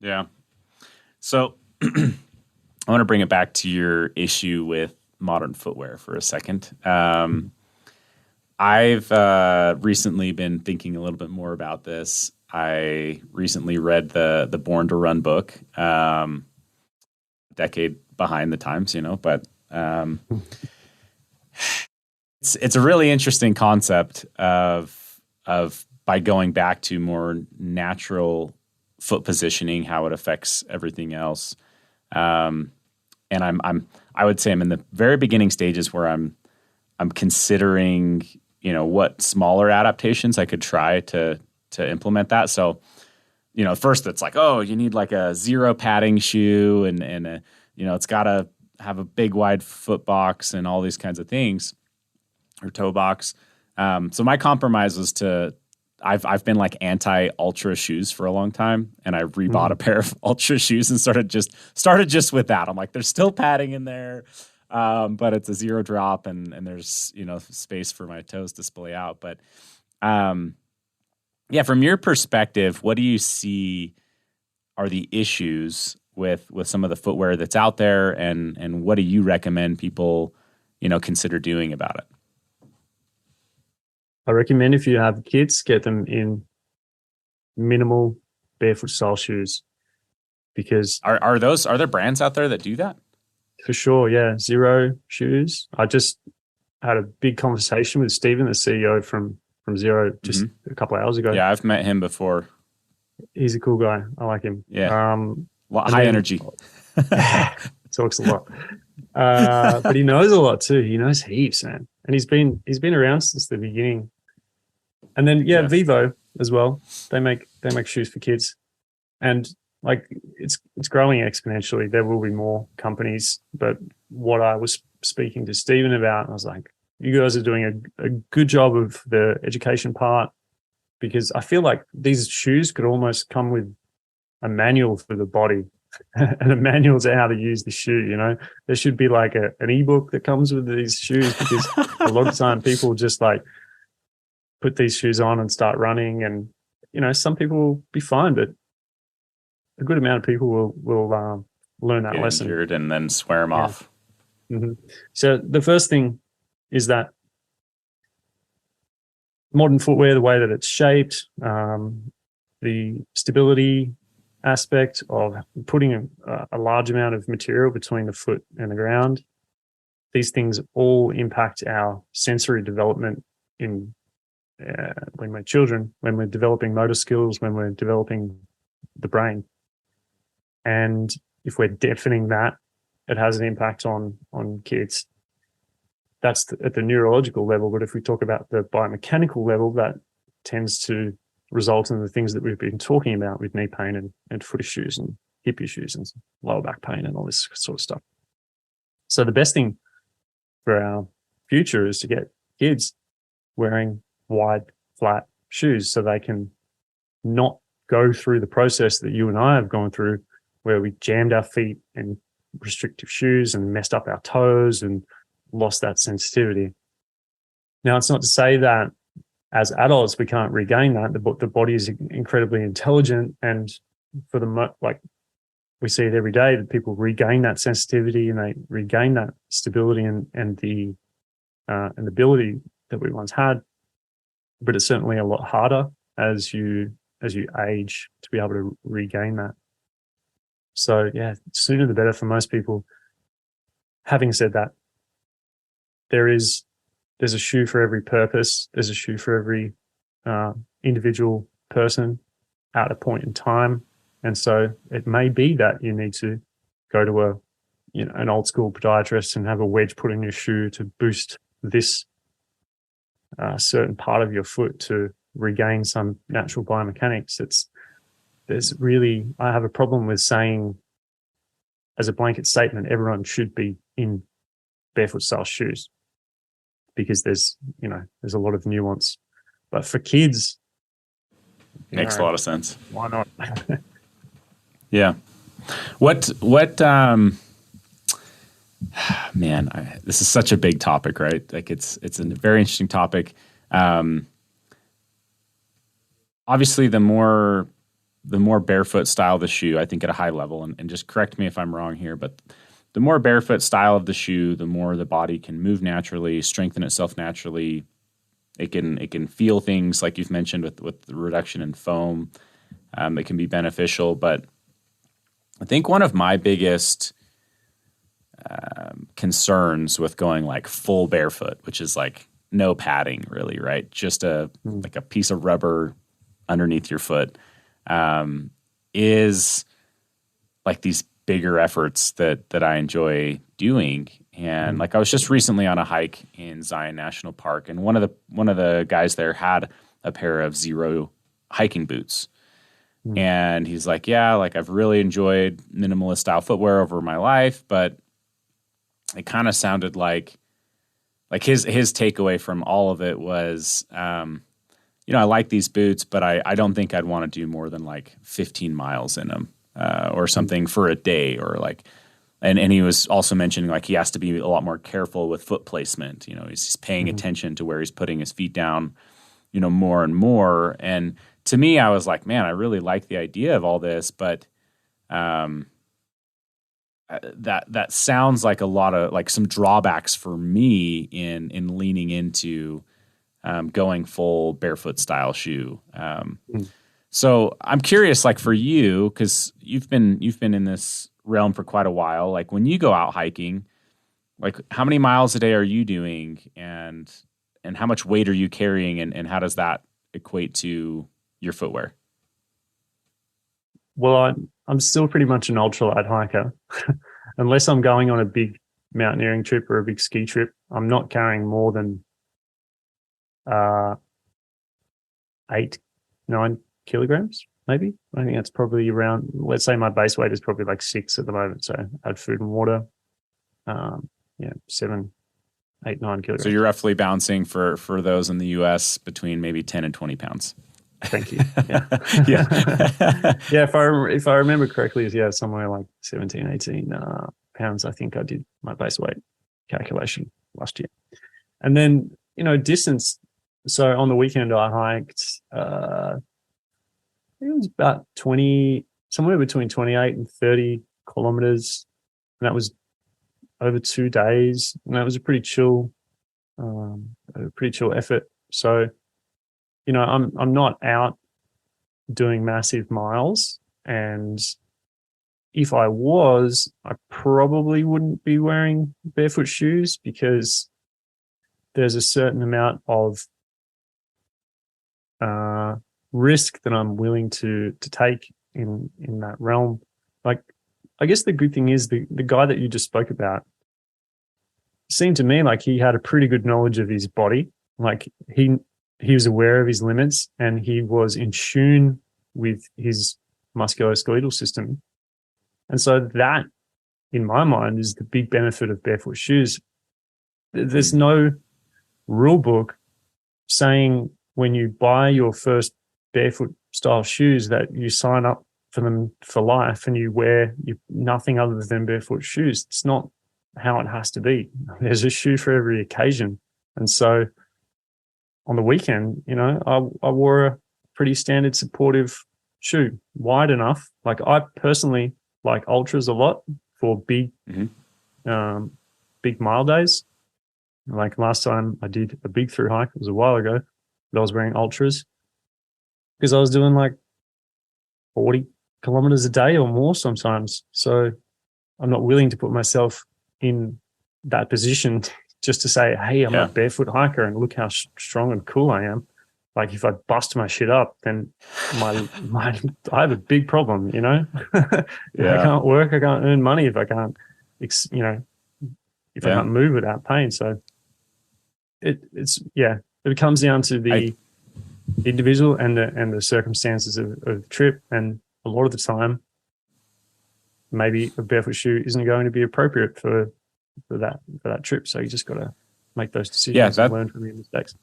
Yeah. So I want to bring it back to your issue with modern footwear for a second. I've recently been thinking a little bit more about this. I recently read the Born to Run book, decade behind the times, but it's a really interesting concept of by going back to more natural foot positioning, how it affects everything else. And I would say I'm in the very beginning stages where I'm considering, what smaller adaptations I could try to implement that. So, first it's like, oh, you need like a zero padding shoe and it's got to have a big wide foot box and all these kinds of things, or toe box. So my compromise was I've been like anti-ultra shoes for a long time, and I rebought a pair of ultra shoes and started just with that. I'm like, there's still padding in there, but it's a zero drop, and there's space for my toes to splay out. But yeah, from your perspective, what do you see are the issues with some of the footwear that's out there, and what do you recommend people consider doing about it? I recommend if you have kids, get them in minimal barefoot style shoes, because are there brands out there that do that? For sure, yeah. Zero shoes. I just had a big conversation with Stephen, the CEO from Zero, just a couple of hours ago. Yeah, I've met him before. He's a cool guy. I like him. Yeah, high energy. Talks a lot, but he knows a lot too. He knows heaps, man, and he's been around since the beginning. And then Vivo as well. They make shoes for kids, and like it's growing exponentially. There will be more companies, but what I was speaking to Stephen about, I was like, you guys are doing a good job of the education part, because I feel like these shoes could almost come with a manual for the body and a manual to how to use the shoe. There should be like an ebook that comes with these shoes, because a lot of the time people just like put these shoes on and start running, and some people will be fine, but a good amount of people will learn that lesson injured and then swear them off. Mm-hmm. So the first thing is that modern footwear, the way that it's shaped, the stability aspect of putting a large amount of material between the foot and the ground, these things all impact our sensory development in when we're children, when we're developing motor skills, when we're developing the brain. And if we're deafening that, it has an impact on kids. That's at the neurological level. But if we talk about the biomechanical level, that tends to result in the things that we've been talking about with knee pain and foot issues and hip issues and lower back pain and all this sort of stuff. So the best thing for our future is to get kids wearing wide, flat shoes so they can not go through the process that you and I have gone through, where we jammed our feet in restrictive shoes and messed up our toes and lost that sensitivity. Now, it's not to say that as adults we can't regain that. The body is incredibly intelligent, and for the we see it every day that people regain that sensitivity and they regain that stability and the ability that we once had. But it's certainly a lot harder as you age to be able to regain that. So yeah, sooner the better for most people. Having said that, there's a shoe for every purpose. There's a shoe for every individual person at a point in time. And so it may be that you need to go to an old school podiatrist and have a wedge put in your shoe to boost this certain part of your foot to regain some natural biomechanics. I have a problem with saying as a blanket statement, everyone should be in barefoot style shoes, because there's a lot of nuance. But for kids, makes a lot of sense. Why not? Yeah. Man, this is such a big topic, right? Like it's a very interesting topic. Obviously, the more the more barefoot style of the shoe, I think at a high level, and just correct me if I'm wrong here, but the more barefoot style of the shoe, the more the body can move naturally, strengthen itself naturally. It can feel things like you've mentioned with the reduction in foam. It can be beneficial, but I think one of my biggest concerns with going like full barefoot, which is like no padding really, right? Just like a piece of rubber underneath your foot, is like these bigger efforts that I enjoy doing. And like I was just recently on a hike in Zion National Park, and one of the guys there had a pair of Zero hiking boots. And he's like, yeah, like I've really enjoyed minimalist style footwear over my life, but it kind of sounded like his takeaway from all of it was, I like these boots, but I don't think I'd want to do more than like 15 miles in them, or something for a day, or like, and he was also mentioning like he has to be a lot more careful with foot placement. He's paying attention to where he's putting his feet down, more and more. And to me, I was like, man, I really like the idea of all this, but that sounds like a lot of like some drawbacks for me in leaning into going full barefoot style shoe. So I'm curious, like for you, because you've been in this realm for quite a while. Like when you go out hiking, like how many miles a day are you doing, and how much weight are you carrying, and how does that equate to your footwear? Well, I'm still pretty much an ultralight hiker. Unless I'm going on a big mountaineering trip or a big ski trip, I'm not carrying more than 8-9 kilograms, maybe. I think that's probably around, let's say my base weight is probably like 6 at the moment. So add food and water, 7, 8, 9 kilograms. So you're roughly bouncing for those in the US between maybe 10 and 20 pounds. Thank you. Yeah. Yeah. Yeah. If I remember correctly, somewhere like 17, 18 pounds, I think I did my base weight calculation last year. And then, distance. So on the weekend I hiked, I think it was about 20, somewhere between 28 and 30 kilometers. And that was over 2 days. And that was a pretty chill effort. So, I'm not out doing massive miles, and if I was, I probably wouldn't be wearing barefoot shoes, because there's a certain amount of risk that I'm willing to take in that realm. Like, I guess the good thing is the guy that you just spoke about seemed to me like he had a pretty good knowledge of his body. Like he was aware of his limits, and he was in tune with his musculoskeletal system. And so that, in my mind, is the big benefit of barefoot shoes. There's no rule book saying when you buy your first barefoot style shoes that you sign up for them for life and you wear nothing other than barefoot shoes. It's not how it has to be. There's a shoe for every occasion. And so on the weekend, I wore a pretty standard supportive shoe, wide enough. Like I personally like ultras a lot for big mile days. Like last time I did a big through hike, it was a while ago, but I was wearing ultras because I was doing like 40 kilometers a day or more sometimes. So I'm not willing to put myself in that position just to say, hey, I'm a barefoot hiker and look how strong and cool I am. Like if I bust my shit up, then I have a big problem, I can't work, I can't earn money if I can't, I can't move without pain. So it comes down to the individual and the circumstances of the trip. And a lot of the time, maybe a barefoot shoe isn't going to be appropriate for that trip. So you just got to make those decisions and learn from your mistakes.